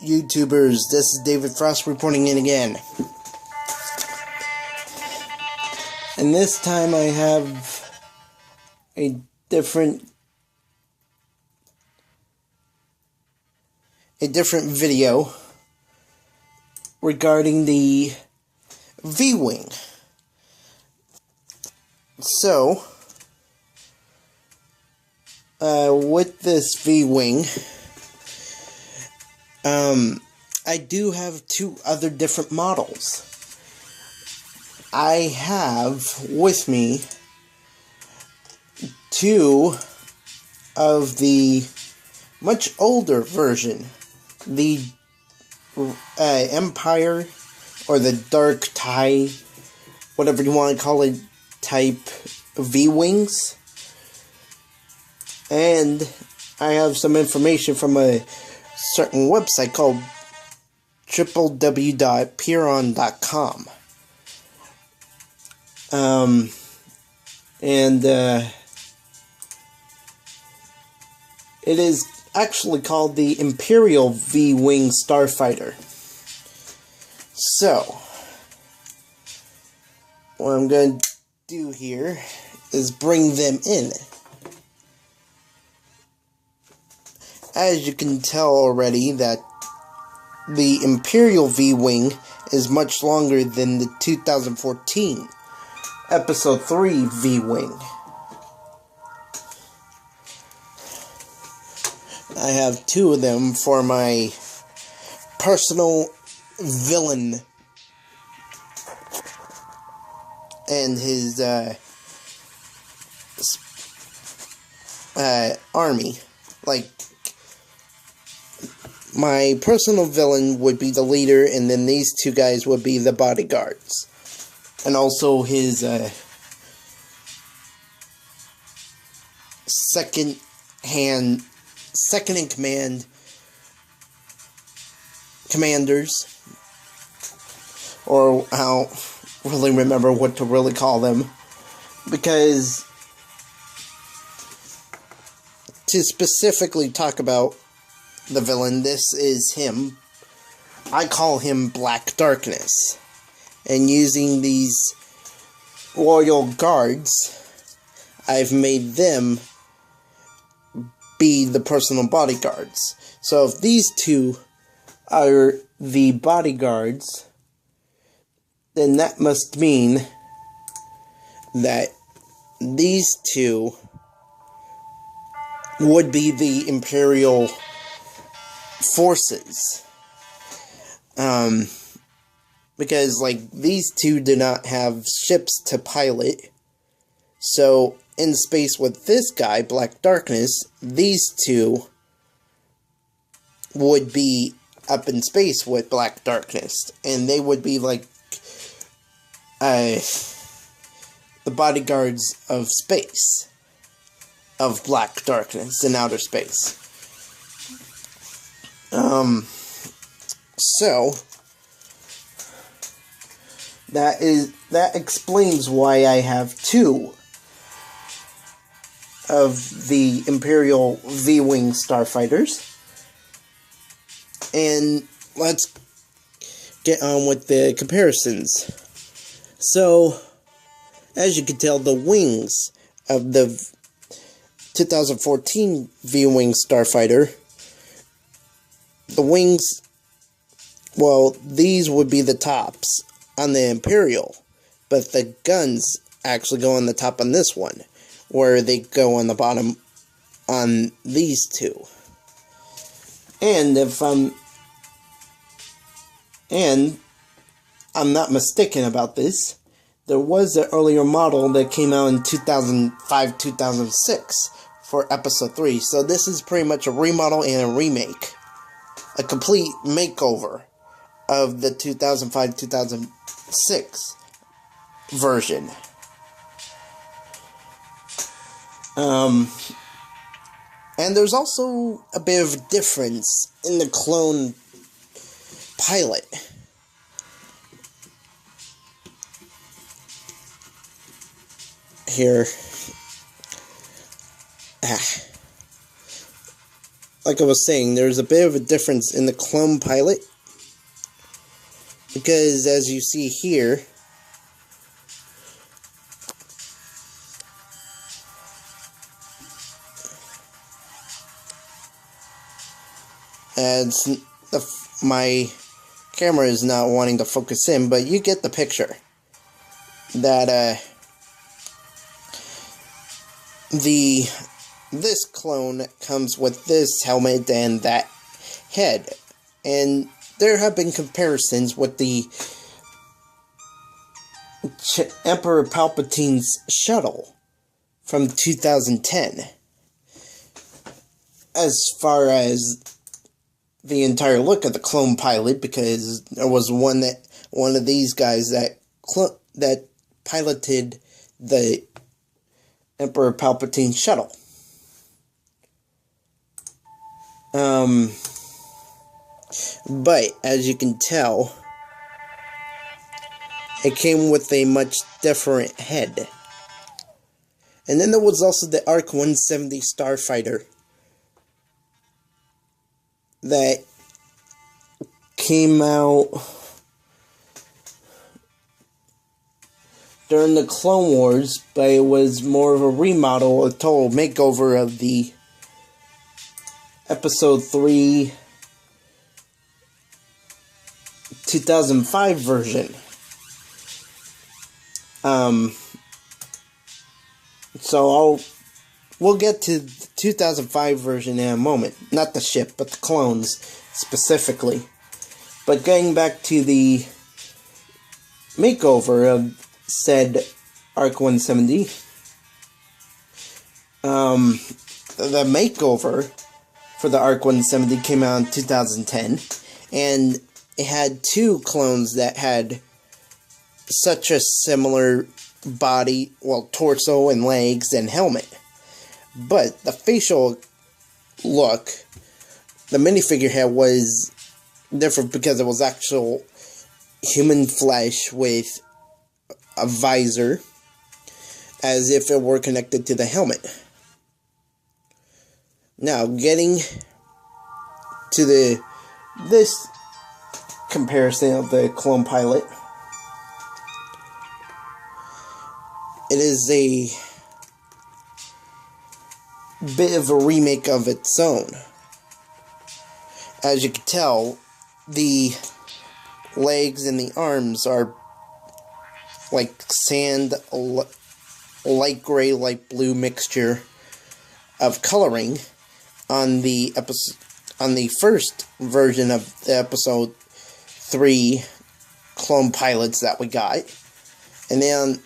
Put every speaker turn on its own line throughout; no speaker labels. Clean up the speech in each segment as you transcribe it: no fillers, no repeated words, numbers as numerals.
YouTubers? This is David Frost reporting in again. And this time I have a different video regarding the V-Wing. So, with this V-Wing, I do have two other different models. I have with me two of the much older version, the Empire, or the Dark Tie, whatever you want to call it, type V-Wings. And I have some information from a certain website called www.imperial.com. It is actually called the Imperial V-Wing Starfighter. So, what I'm going to do here is bring them in. As you can tell already, that the Imperial V-Wing is much longer than the 2014 Episode 3 V-Wing. I have two of them for my personal villain and his army. Like, my personal villain would be the leader, and then these two guys would be the bodyguards. And also his second in command commanders, or I don't really remember what to really call them, because to specifically talk about the villain, this is him. I call him Black Darkness. And using these royal guards, I've made them be the personal bodyguards. So if these two are the bodyguards, then that must mean that these two would be the Imperial forces. Because, like, these two do not have ships to pilot. So, in space with this guy, Black Darkness, these two would be up in space with Black Darkness. And they would be, like, the bodyguards of space. Of Black Darkness in outer space. So, that explains why I have two of the Imperial V-Wing Starfighters. And let's get on with the comparisons. So, as you can tell, the wings of the 2014 V-Wing Starfighter, the wings, well, these would be the tops on the Imperial, but the guns actually go on the top on this one, where they go on the bottom on these two. And if I'm not mistaken about this, there was an earlier model that came out in 2005-2006 for Episode 3, so this is pretty much a remodel and a remake. A complete makeover of the 2005-2006 version. And there's also a bit of difference in the clone pilot. Here. like I was saying, there's a bit of a difference in the clone pilot. Because as you see here, my camera is not wanting to focus in, but you get the picture. That this clone comes with this helmet and that head, and there have been comparisons with the Emperor Palpatine's shuttle from 2010 as far as the entire look of the clone pilot, because there was one of these guys that piloted the Emperor Palpatine shuttle. But as you can tell, it came with a much different head. And then there was also the ARC 170 Starfighter that came out during the Clone Wars, but it was more of a remodel, a total makeover of the Episode 3 2005 version. So we'll get to the 2005 version in a moment. Not the ship, but the clones specifically. But getting back to the makeover of said ARC 170, the makeover for the ARC 170 came out in 2010, and it had two clones that had such a similar body, well, torso and legs and helmet. But the facial look, the minifigure head was different because it was actual human flesh with a visor, as if it were connected to the helmet. Now, getting to this comparison of the clone pilot, it is a bit of a remake of its own. As you can tell, the legs and the arms are like sand, light gray, light blue mixture of coloring on the first version of the Episode 3 clone pilots that we got. And then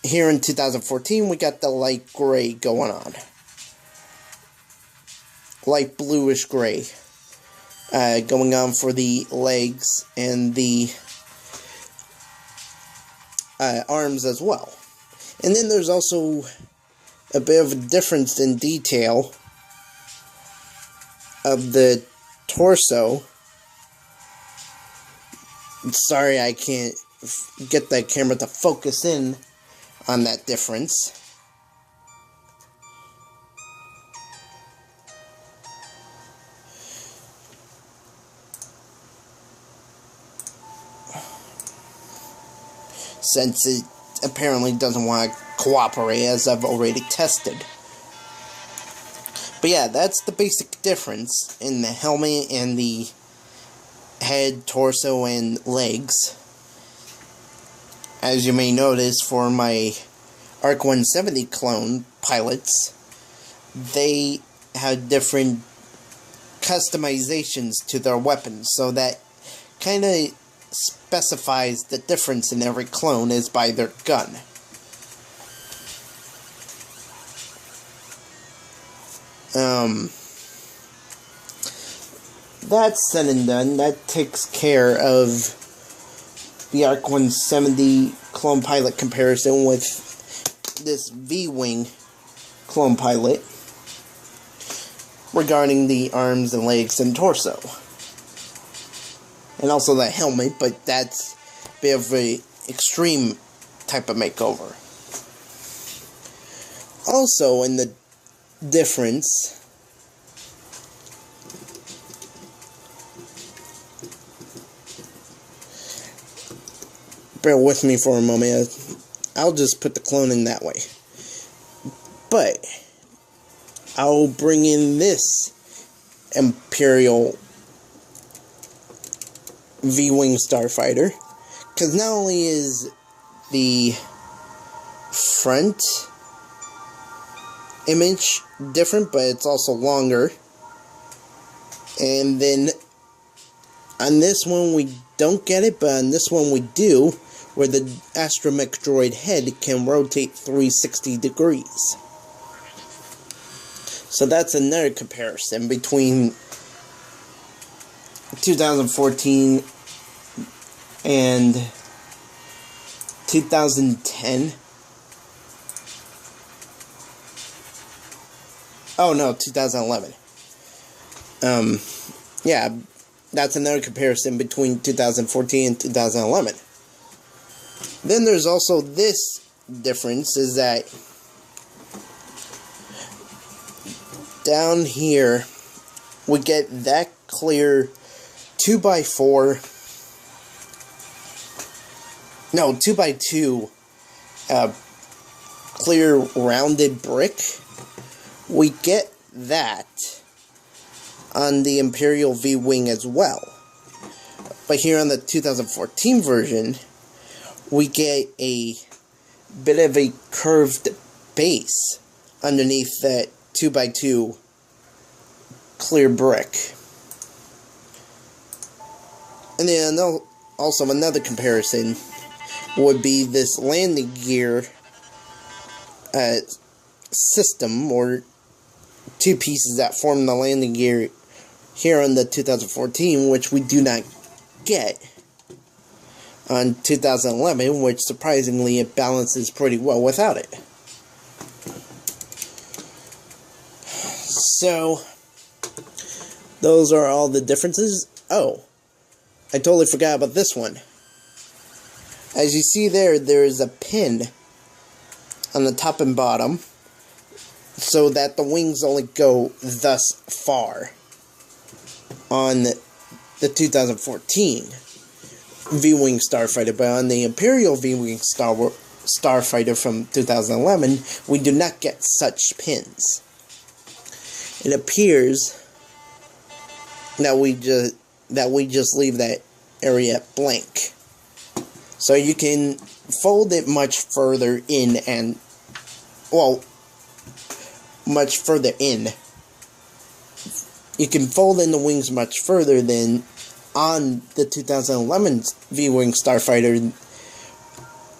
here in 2014, we got the light gray going on. Light bluish gray going on for the legs and the arms as well. And then there's also a bit of a difference in detail of the torso. Sorry, I can't get the camera to focus in on that difference. Since it apparently doesn't want to cooperate, as I've already tested. But yeah, that's the basic difference in the helmet and the head, torso, and legs. As you may notice, for my ARC 170 clone pilots, they had different customizations to their weapons, so that kind of specifies the difference in every clone is by their gun. That's said and done. That takes care of the ARC 170 clone pilot comparison with this V-Wing clone pilot regarding the arms and legs and torso. And also the helmet, but that's a bit of an extreme type of makeover. Also, in the difference bear with me for a moment. I'll just put the clone in that way. But I'll bring in this Imperial V-Wing Starfighter, because not only is the front image different, but it's also longer. And then on this one we don't get it, but on this one we do, where the astromech droid head can rotate 360 degrees. So that's another comparison between 2014 and 2010. Oh no, 2011. Yeah, that's another comparison between 2014 and 2011. Then there's also this difference, is that down here we get that clear 2x4, no, 2x2 clear rounded brick. We get that on the Imperial V-Wing as well. But here on the 2014 version, we get a bit of a curved base underneath that 2x2 clear brick. And then also another comparison would be this landing gear system, or two pieces that form the landing gear here on the 2014, which we do not get on 2011, which surprisingly it balances pretty well without it. So those are all the differences. Oh, I totally forgot about this one. As you see there is a pin on the top and bottom, so that the wings only go thus far on the 2014 V-Wing Starfighter, but on the Imperial V-Wing Starfighter from 2011, we do not get such pins. It appears that we just leave that area blank. So you can fold it much further in and, well, much further in. You can fold in the wings much further than on the 2011 V-Wing Starfighter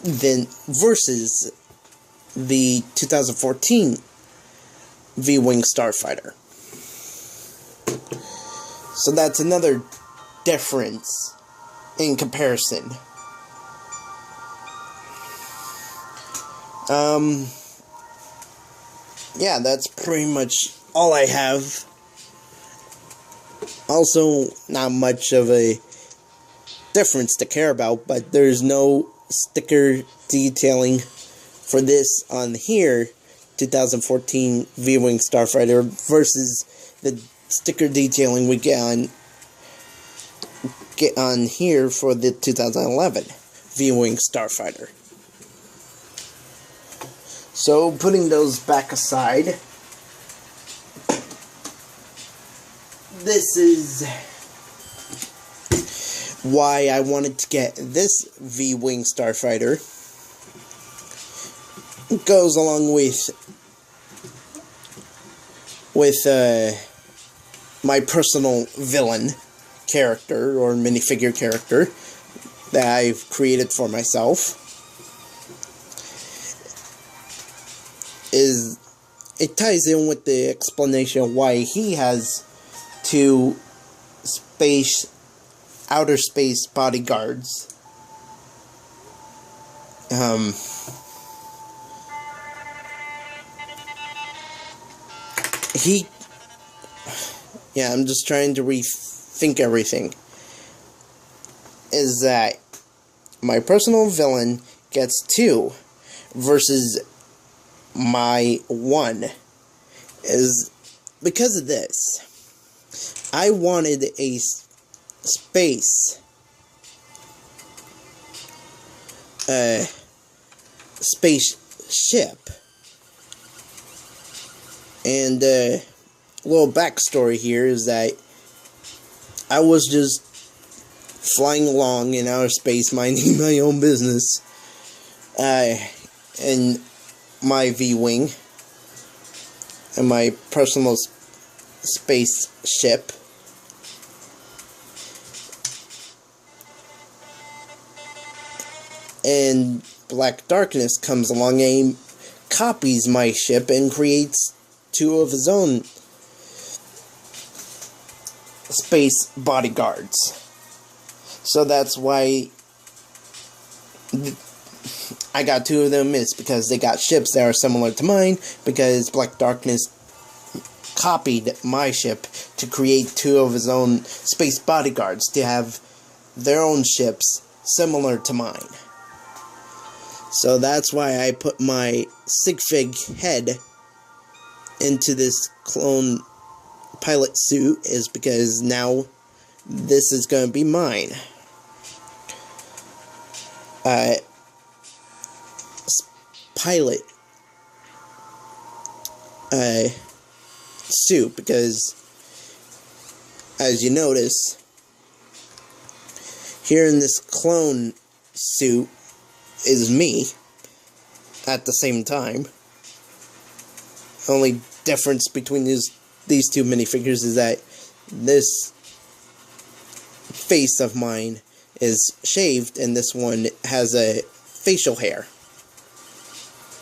than versus the 2014 V-Wing Starfighter. So that's another difference in comparison. Yeah, that's pretty much all I have. Also, not much of a difference to care about, but there's no sticker detailing for this on here, 2014 V-Wing Starfighter, versus the sticker detailing we get on here for the 2011 V-Wing Starfighter. So, putting those back aside, this is why I wanted to get this V-Wing Starfighter. It goes along with my personal villain character, or minifigure character, that I've created for myself. It ties in with the explanation of why he has two outer space bodyguards. I'm just trying to rethink everything. Is that my personal villain gets two versus my one, is because of this. I wanted a space spaceship. And little backstory here is that I was just flying along in outer space, minding my own business, in my V-Wing, and my personal spaceship. And Black Darkness comes along and copies my ship and creates two of his own space bodyguards. So that's why I got two of them. It's because they got ships that are similar to mine, because Black Darkness copied my ship to create two of his own space bodyguards to have their own ships similar to mine. So that's why I put my sig fig head into this clone pilot suit, is because now this is going to be mine. Pilot suit, because as you notice here in this clone suit is me at the same time. Only difference between these two minifigures is that this face of mine is shaved and this one has a facial hair.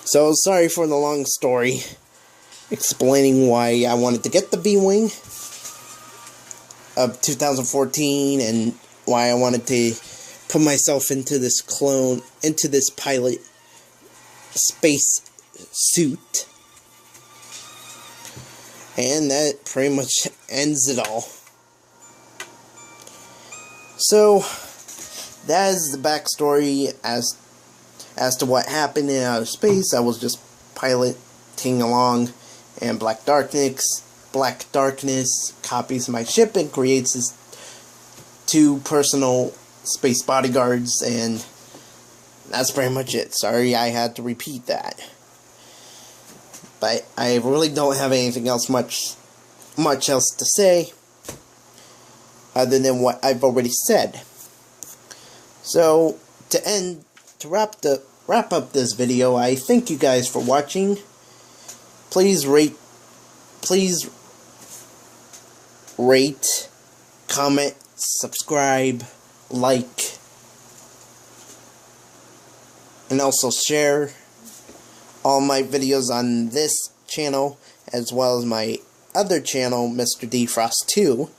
So sorry for the long story explaining why I wanted to get the V-Wing of 2014 and why I wanted to put myself into this pilot space suit. And that pretty much ends it all. So that is the backstory as to what happened in outer space. I was just piloting along, and Black Darkness copies my ship and creates his two personal space bodyguards, and that's pretty much it. Sorry I had to repeat that. But I really don't have anything else much else to say other than what I've already said. So to wrap up this video, I thank you guys for watching. Please rate, comment, subscribe, like, and also share all my videos on this channel as well as my other channel, Mr. Defrost 2.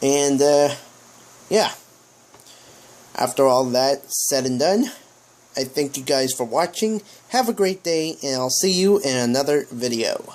And yeah, after all that said and done, I thank you guys for watching. Have a great day, and I'll see you in another video.